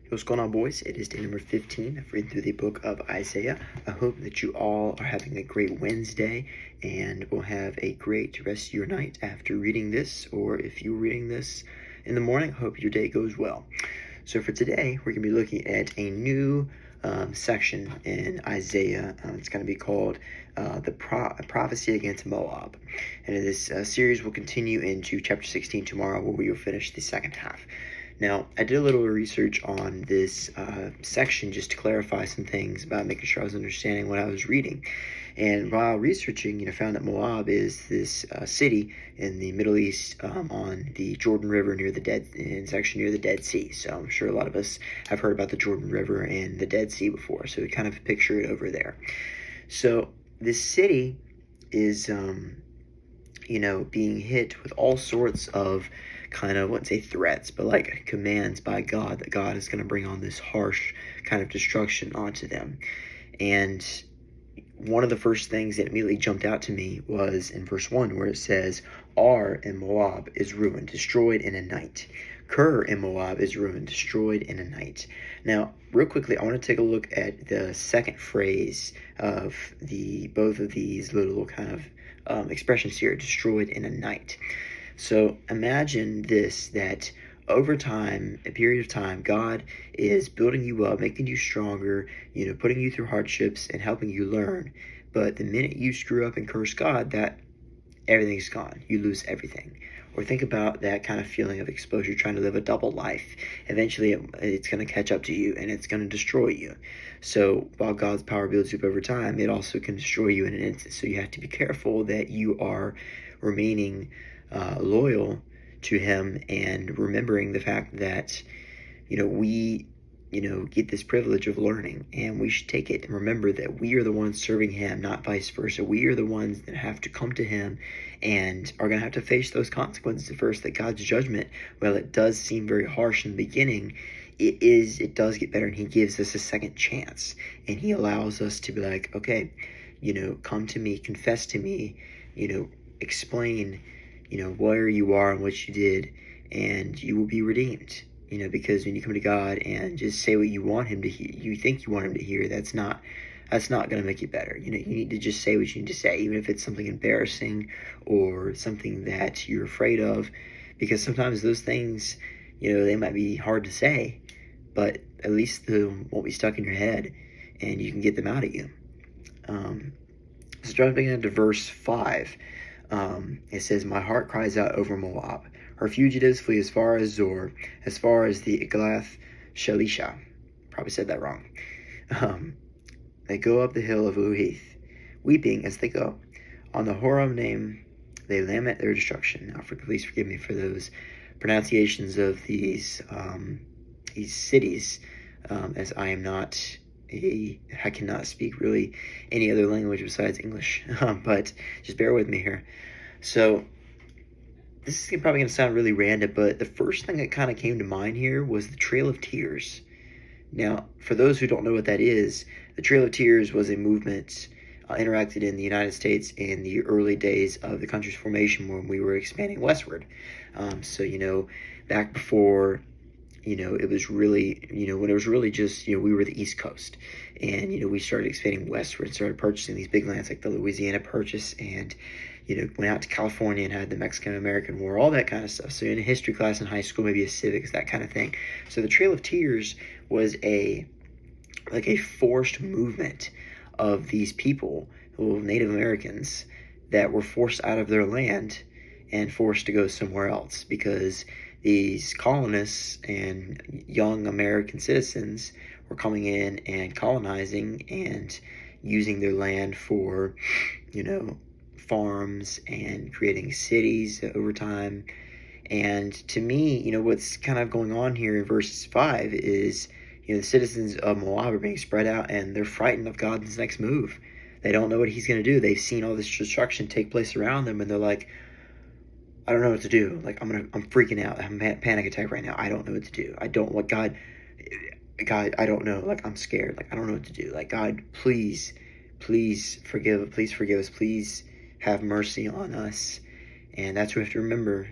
What's going on, boys? It is day number 15 of reading through the book of Isaiah. I hope that you all are having a great Wednesday and will have a great rest of your night after reading this, or if you're reading this in the morning, I hope your day goes well. So for today, we're going to be looking at a new section in Isaiah. It's going to be called the Prophecy Against Moab. And this series will continue into chapter 16 tomorrow, where we will finish the second half. Now, I did a little research on this section just to clarify some things about making sure I was understanding what I was reading. And while researching, found that Moab is this city in the Middle East on the Jordan River and it's actually near the Dead Sea. So I'm sure a lot of us have heard about the Jordan River and the Dead Sea before, so we kind of picture it over there. So this city is, being hit with all sorts of I wouldn't say threats, but like commands by God that God is going to bring on this harsh kind of destruction onto them. And one of the first things that immediately jumped out to me was in verse 1, where it says, Ar in Moab is ruined, destroyed in a night. Ker in Moab is ruined, destroyed in a night. Now, real quickly, I want to take a look at the second phrase of both of these little kind of expressions here, destroyed in a night. So imagine this, that over time, a period of time, God is building you up, making you stronger, putting you through hardships and helping you learn. But the minute you screw up and curse God, that everything's gone. You lose everything. Or think about that kind of feeling of exposure, trying to live a double life. Eventually, it's going to catch up to you and it's going to destroy you. So while God's power builds you up over time, it also can destroy you in an instant. So you have to be careful that you are remaining loyal to him and remembering the fact that we get this privilege of learning, and we should take it and remember that we are the ones serving him, not vice versa. We are the ones that have to come to him and are going to have to face those consequences at first. That God's judgment, while it does seem very harsh in the beginning, it does get better, and he gives us a second chance, and he allows us to be like, okay, come to me, confess to me, explain where you are and what you did, and you will be redeemed. Because when you come to God and just say what you want him to hear, you think you want him to hear, that's not going to make you better. You need to just say what you need to say, even if it's something embarrassing or something that you're afraid of, because sometimes those things, they might be hard to say, but at least they won't be stuck in your head and you can get them out of you. So jumping into verse 5, it says, My heart cries out over Moab. Her fugitives flee as far as Zor, as far as the Eglath Shalisha. Probably said that wrong. They go up the hill of Luhith, weeping as they go. On the Horam name, they lament their destruction. Now, please forgive me for those pronunciations of these cities, as I cannot speak really any other language besides English. But just bear with me here. So this is probably going to sound really random, but the first thing that kind of came to mind here was the Trail of Tears. Now, for those who don't know what that is, the Trail of Tears was a movement interacted in the United States in the early days of the country's formation when we were expanding westward. Back before, it was really, when it was really just, we were the East Coast. And, we started expanding westward and started purchasing these big lands like the Louisiana Purchase, and went out to California and had the Mexican-American War, all that kind of stuff. So in a history class in high school, maybe a civics, that kind of thing. So the Trail of Tears was a forced movement of these people, Native Americans, that were forced out of their land and forced to go somewhere else because these colonists and young American citizens were coming in and colonizing and using their land for, farms and creating cities over time. And to me, what's kind of going on here in verses 5 is, the citizens of Moab are being spread out and they're frightened of God's next move. They don't know what he's going to do. They've seen all this destruction take place around them, and they're like, I don't know what to do. Like, I'm freaking out. I'm having a panic attack right now. I don't know what to do. I don't want God, I don't know. Like, I'm scared. Like, I don't know what to do. Like, God, please forgive us. Please have mercy on us. And that's what we have to remember,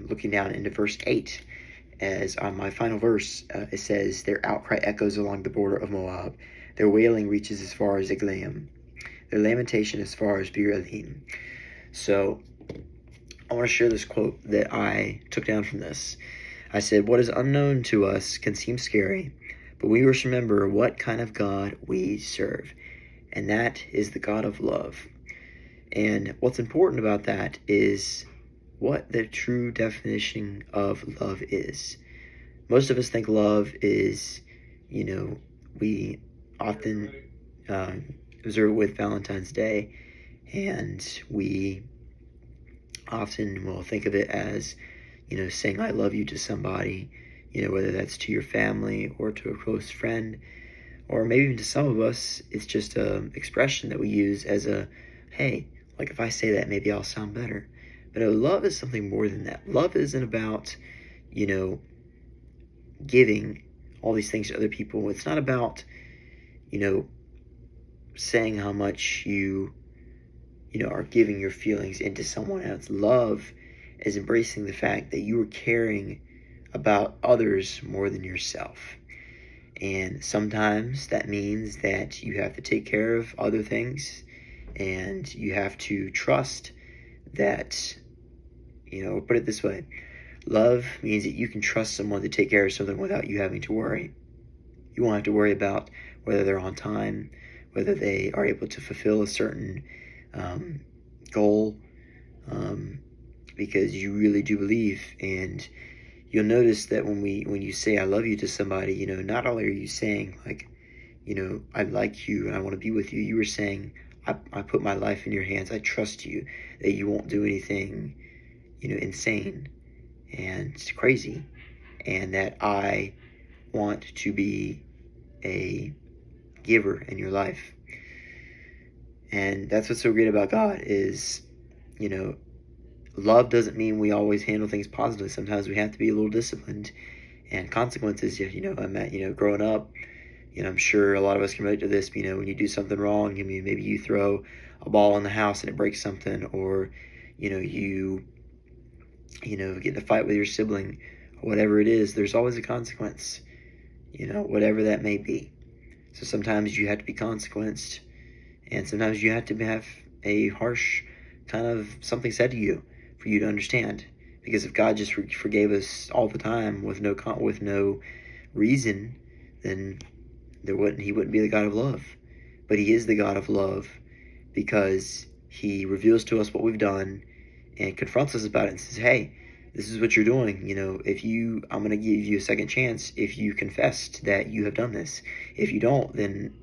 looking down into verse 8. as on my final verse, it says, their outcry echoes along the border of Moab. Their wailing reaches as far as Eglaim. Their lamentation as far as Bir Elim. So I want to share this quote that I took down from this. I said, what is unknown to us can seem scary, but we must remember what kind of God we serve. And that is the God of love. And what's important about that is what the true definition of love is. Most of us think love is, we often observe it with Valentine's Day, and we often will think of it as, saying I love you to somebody, whether that's to your family or to a close friend, or maybe even to some of us, it's just an expression that we use as a, hey, like if I say that, maybe I'll sound better. But no, love is something more than that. Love isn't about, giving all these things to other people. It's not about, saying how much you are giving your feelings into someone else. Love is embracing the fact that you are caring about others more than yourself. And sometimes that means that you have to take care of other things, and you have to trust that, put it this way, love means that you can trust someone to take care of something without you having to worry. You won't have to worry about whether they're on time, whether they are able to fulfill a certain goal, because you really do believe. And you'll notice that when you say I love you to somebody, not only are you saying like, I like you and I want to be with you, you were saying I put my life in your hands. I trust you that you won't do anything, insane and crazy, and that I want to be a giver in your life. And that's what's so great about God is, love doesn't mean we always handle things positively. Sometimes we have to be a little disciplined, and consequences, growing up, I'm sure a lot of us can relate to this, when you do something wrong, maybe you throw a ball in the house and it breaks something, or, you get in a fight with your sibling, or whatever it is, there's always a consequence, whatever that may be. So sometimes you have to be consequenced, and sometimes you have to have a harsh kind of something said to you for you to understand. Because if God just forgave us all the time with no reason, then he wouldn't be the God of love. But he is the God of love because he reveals to us what we've done and confronts us about it and says, hey, this is what you're doing. I'm going to give you a second chance if you confessed that you have done this. If you don't, then,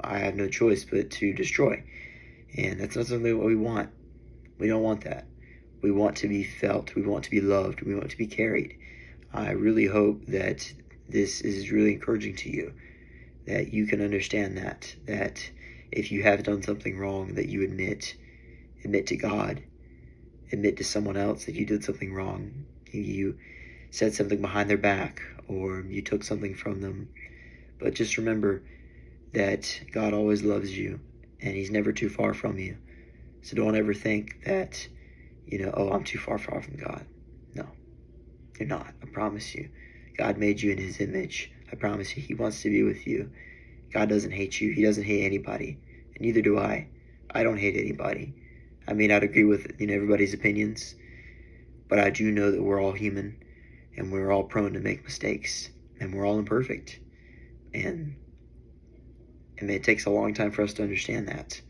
I have no choice but to destroy. And that's not something what we want. We don't want that. We want to be felt. We want to be loved. We want to be carried. I really hope that this is really encouraging to you, that you can understand that if you have done something wrong, that you admit to God, admit to someone else that you did something wrong. You said something behind their back, or you took something from them. But just remember that God always loves you, and he's never too far from you. So don't ever think that, I'm too far from God. No, you're not. I promise you. God made you in his image. I promise you, he wants to be with you. God doesn't hate you. He doesn't hate anybody. And neither do I. I don't hate anybody. I may not agree with, everybody's opinions, but I do know that we're all human, and we're all prone to make mistakes, and we're all imperfect. And it takes a long time for us to understand that.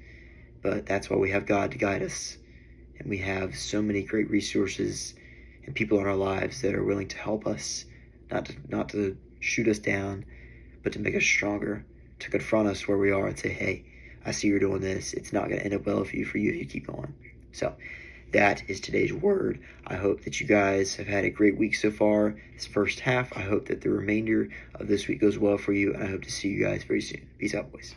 But that's why we have God to guide us. And we have so many great resources and people in our lives that are willing to help us, not to shoot us down, but to make us stronger, to confront us where we are and say, hey, I see you're doing this. It's not going to end up well for you if you keep going. So that is today's word. I hope that you guys have had a great week so far, this first half. I hope that the remainder of this week goes well for you, and I hope to see you guys very soon. Peace out, boys.